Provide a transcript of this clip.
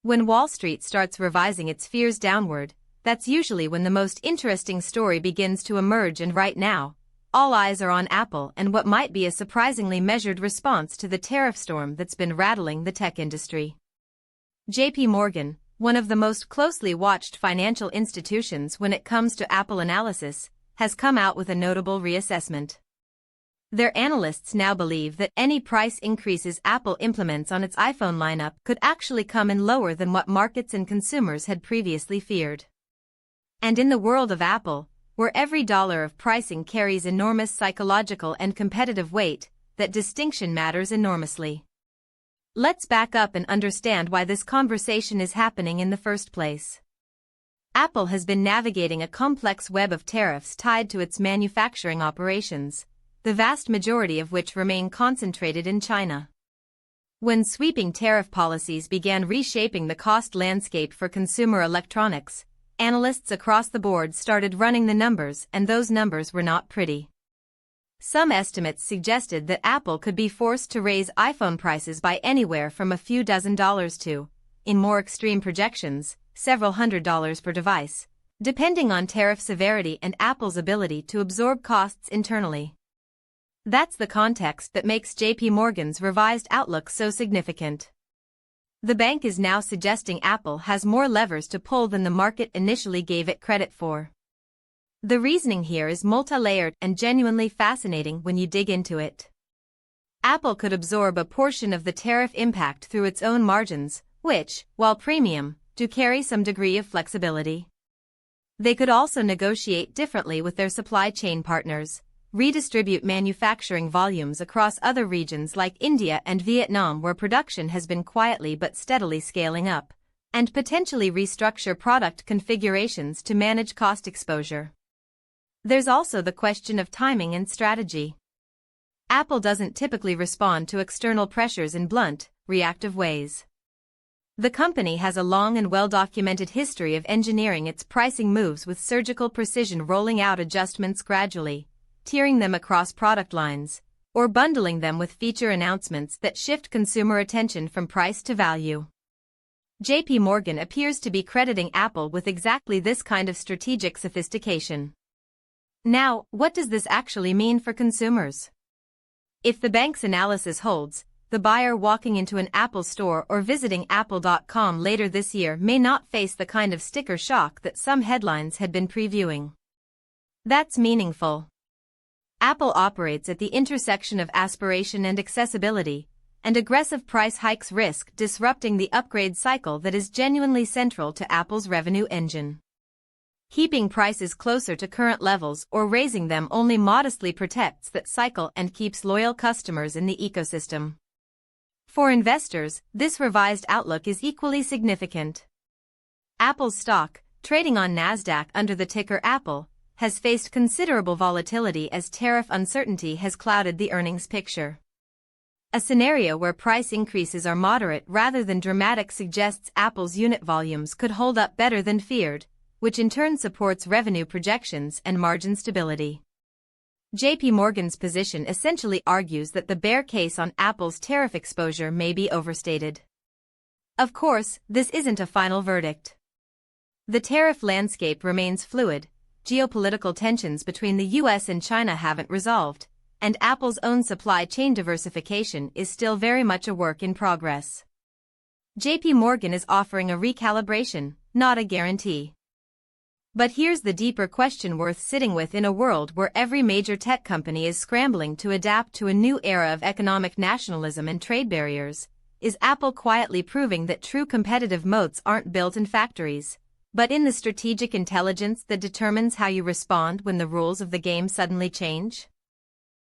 When Wall Street starts revising its fears downward, that's usually when the most interesting story begins to emerge, and right now, all eyes are on Apple and what might be a surprisingly measured response to the tariff storm that's been rattling the tech industry. JPMorgan, one of the most closely watched financial institutions when it comes to Apple analysis, has come out with a notable reassessment. Their analysts now believe that any price increases Apple implements on its iPhone lineup could actually come in lower than what markets and consumers had previously feared. And in the world of Apple, where every dollar of pricing carries enormous psychological and competitive weight, that distinction matters enormously. Let's back up and understand why this conversation is happening in the first place. Apple has been navigating a complex web of tariffs tied to its manufacturing operations, the vast majority of which remain concentrated in China. When sweeping tariff policies began reshaping the cost landscape for consumer electronics, analysts across the board started running the numbers, and those numbers were not pretty. Some estimates suggested that Apple could be forced to raise iPhone prices by anywhere from a few dozen to, in more extreme projections, several $100s per device, depending on tariff severity and Apple's ability to absorb costs internally. That's the context that makes JPMorgan's revised outlook so significant. The bank is now suggesting Apple has more levers to pull than the market initially gave it credit for. The reasoning here is multi-layered and genuinely fascinating when you dig into it. Apple could absorb a portion of the tariff impact through its own margins, which, while premium, do carry some degree of flexibility. They could also negotiate differently with their supply chain partners, redistribute manufacturing volumes across other regions like India and Vietnam where production has been quietly but steadily scaling up, and potentially restructure product configurations to manage cost exposure. There's also the question of timing and strategy. Apple doesn't typically respond to external pressures in blunt, reactive ways. The company has a long and well-documented history of engineering its pricing moves with surgical precision, rolling out adjustments gradually, tiering them across product lines, or bundling them with feature announcements that shift consumer attention from price to value. JPMorgan appears to be crediting Apple with exactly this kind of strategic sophistication. Now, what does this actually mean for consumers? If the bank's analysis holds, the buyer walking into an Apple store or visiting apple.com later this year may not face the kind of sticker shock that some headlines had been previewing. That's meaningful. Apple operates at the intersection of aspiration and accessibility, and aggressive price hikes risk disrupting the upgrade cycle that is genuinely central to Apple's revenue engine. Keeping prices closer to current levels or raising them only modestly protects that cycle and keeps loyal customers in the ecosystem. For investors, this revised outlook is equally significant. Apple's stock, trading on NASDAQ under the ticker Apple, has faced considerable volatility as tariff uncertainty has clouded the earnings picture. A scenario where price increases are moderate rather than dramatic suggests Apple's unit volumes could hold up better than feared, which in turn supports revenue projections and margin stability. JPMorgan's position essentially argues that the bear case on Apple's tariff exposure may be overstated. Of course, this isn't a final verdict. The tariff landscape remains fluid. Geopolitical tensions between the US and China haven't resolved, and Apple's own supply chain diversification is still very much a work in progress. JPMorgan is offering a recalibration, not a guarantee. But here's the deeper question worth sitting with in a world where every major tech company is scrambling to adapt to a new era of economic nationalism and trade barriers. Is Apple quietly proving that true competitive moats aren't built in factories, but in the strategic intelligence that determines how you respond when the rules of the game suddenly change?